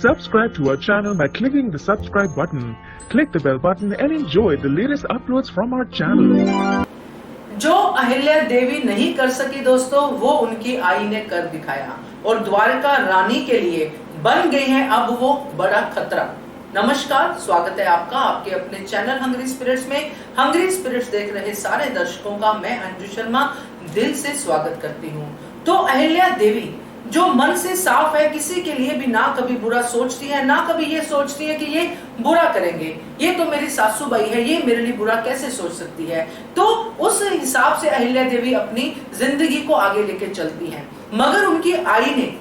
Subscribe to our channel by clicking the subscribe button. Click the bell button and enjoy the latest uploads from our channel. जो अहिल्या देवी नहीं कर सकी दोस्तों, वो उनकी आई ने कर दिखाया और द्वारका रानी के लिए बन गई है अब वो बड़ा खतरा। नमस्कार, स्वागत है आपका आपके अपने चैनल हंग्री स्पिरिट्स में। हंग्री स्पिरिट्स देख रहे सारे दर्शकों का मैं अंजू शर्मा दिल से स्वागत करती हूँ। तो अहिल्या देवी जो मन से साफ है, किसी के लिए भी ना कभी बुरा सोचती है, ना कभी ये सोचती है कि ये बुरा करेंगे, ये तो मेरी सासू बाई है, ये मेरे लिए बुरा कैसे सोच सकती है। तो उस हिसाब से अहिल्या देवी अपनी जिंदगी को आगे लेके चलती हैं। मगर उनकी आई ने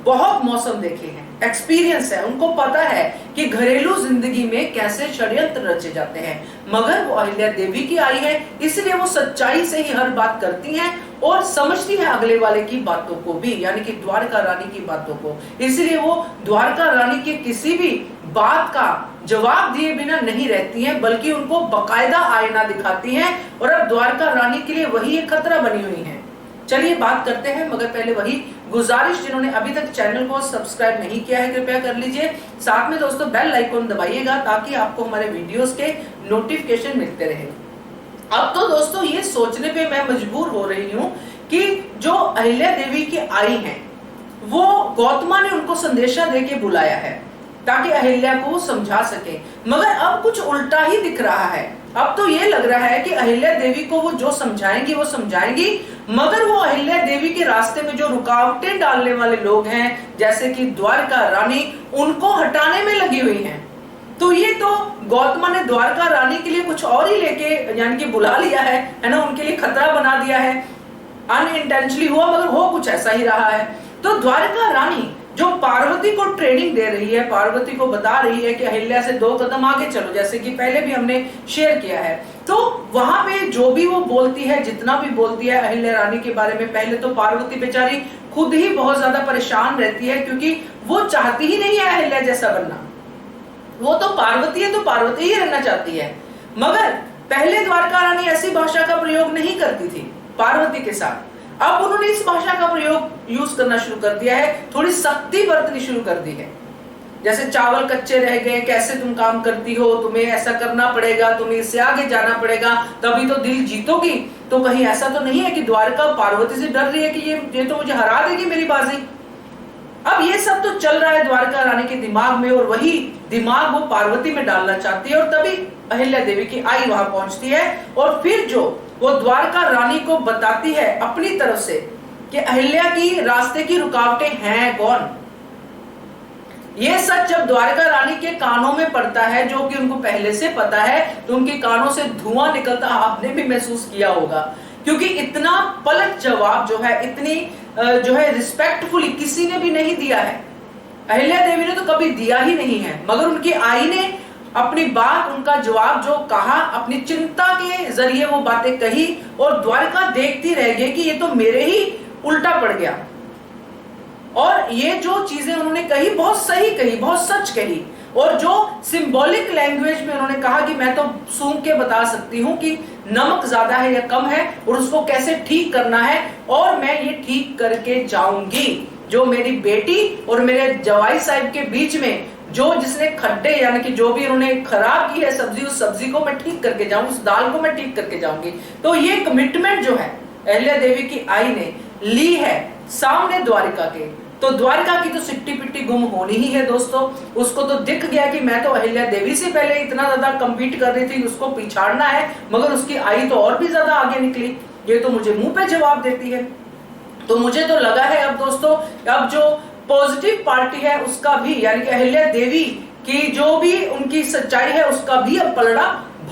बहुत मौसम देखे हैं, एक्सपीरियंस है, उनको पता है कि घरेलू जिंदगी में कैसे षड्यंत्र रचे जाते हैं। मगर वो अहिल्या देवी की आई है, इसलिए वो सच्चाई से ही हर बात करती हैं और समझती है अगले वाले की बातों को भी, यानी कि द्वारका रानी की बातों को। इसलिए वो द्वारका रानी के किसी भी बात का जवाब दिए बिना नहीं रहती हैं, बल्कि उनको बकायदा आईना दिखाती हैं और अब द्वारका रानी के लिए वही एक खतरा बनी हुई है। चलिए बात करते हैं, मगर पहले वही गुजारिश, जिन्होंने अभी तक चैनल को सब्सक्राइब नहीं किया है कृपया कर लीजिए। साथ में दोस्तों बेल आइकन दबाइएगा ताकि आपको हमारे वीडियोस के नोटिफिकेशन मिलते रहे। अब तो दोस्तों ये सोचने पे मैं मजबूर हो रही हूँ कि जो अहिल्या देवी की आई हैं, वो गौतमा ने उनको संदेशा देके बुलाया है ताकि अहिल्या को समझा सके, मगर अब कुछ उल्टा ही दिख रहा है। अब तो ये लग रहा है कि अहिल्या देवी को वो जो समझाएंगी वो समझाएंगी, मगर वो अहिल्या देवी के रास्ते में जो रुकावटें डालने वाले लोग हैं, जैसे कि द्वारका रानी, उनको हटाने में लगी हुई हैं। तो ये तो गौतमा ने द्वारका रानी के लिए कुछ और ही लेके यानी कि बुला लिया है ना, उनके लिए खतरा बना दिया है। अनइंटेंशनली हुआ, मगर हो कुछ ऐसा ही रहा है। तो द्वारका रानी जो पार्वती को ट्रेनिंग दे रही है, पार्वती को बता रही है कि अहिल्या से 2 कदम आगे चलो, जैसे कि पहले भी हमने शेयर किया है। तो वहां पे जो भी वो बोलती है, जितना भी बोलती है अहिल्या रानी के बारे में, पहले तो पार्वती बेचारी खुद ही बहुत ज्यादा परेशान रहती है, क्योंकि वो चाहती ही नहीं है अहिल्या जैसा बनना। वो तो पार्वती है, तो पार्वती ही रहना चाहती है। मगर पहले द्वारका रानी ऐसी भाषा का प्रयोग नहीं करती थी पार्वती के साथ। अब उन्होंने इस भाषा का प्रयोग यूज करना शुरू कर दिया है, थोड़ी सख्ती बरतनी शुरू कर दी है। जैसे चावल कच्चे रह गए, कैसे तुम काम करती हो, तुम्हें ऐसा करना पड़ेगा, तुम्हें इससे आगे जाना पड़ेगा, तभी तो दिल जीतोगी। तो कहीं ऐसा तो नहीं है कि द्वारका पार्वती से डर रही है कि ये तो मुझे हरा देगी मेरी बाजी। अब ये सब तो चल रहा है द्वारका रानी के दिमाग में, और वही दिमाग वो पार्वती में डालना चाहती है। और तभी अहिल्या देवी की आई वहां पहुंचती है और फिर जो वो द्वारका रानी को बताती है अपनी तरफ से कि अहिल्या की रास्ते की रुकावटें हैं कौन। ये सच जब द्वारका रानी के कानों में पड़ता है, जो कि उनको पहले से पता है, तो उनके कानों से धुआं निकलता आपने भी महसूस किया होगा, क्योंकि इतना पलट जवाब जो है, इतनी जो है रिस्पेक्टफुली किसी ने भी नहीं दिया है। अहिल्या देवी ने तो कभी दिया ही नहीं है, मगर उनकी आई ने अपनी बात, उनका जवाब जो कहा, अपनी चिंता के जरिए वो बातें कही, और द्वारका देखती रह गई कि ये तो मेरे ही उल्टा पड़ गया। और ये जो चीजें उन्होंने कही बहुत सही कही, बहुत सच कही, और जो सिंबॉलिक लैंग्वेज में उन्होंने कहा कि मैं तो सूंघ के बता सकती हूँ कि नमक ज्यादा है या कम है और उसको कैसे ठीक करना है, और मैं ये ठीक करके जाऊंगी। जो मेरी बेटी और मेरे जवाई साहिब के बीच में जो जिसने खड्डे यानी कि जो भी उन्होंने खराब की है सब्जी, उस सब्जी को मैं ठीक करके जाऊंगी, उस दाल को मैं ठीक करके जाऊंगी। तो ये कमिटमेंट जो है अहिल्या देवी की आई ने ली है सामने द्वारिका के। तो द्वारिका की तो सिट्टी पिट्टी गुम होनी ही है दोस्तों। उसको तो दिख गया कि मैं तो अहिल्या देवी से पहले इतना ज्यादा कम्पीट कर रही थी, उसको पिछाड़ना है, मगर उसकी आई तो और भी ज्यादा आगे निकली। ये तो मुझे मुंह पे जवाब देती है। तो मुझे तो लगा है अब दोस्तों, अब जो पॉजिटिव पार्टी है उसका भी, यानी कि अहिल्या देवी की जो भी उनकी सच्चाई है, उसका भी अब पलड़ा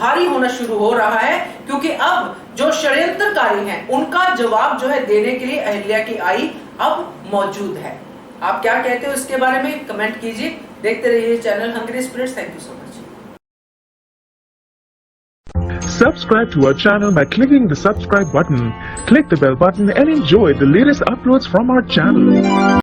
भारी होना शुरू हो रहा है, क्योंकि अब जो षड्यंत्रकारी हैं उनका जवाब जो है देने के लिए अहिल्या की आई अब मौजूद है। आप क्या कहते हो इसके बारे में कमेंट कीजिए। देखते रहिए channel hungry spirits. Thank you so much. Subscribe to our channel by clicking the subscribe button. Click the bell button and enjoy the latest uploads from our channel.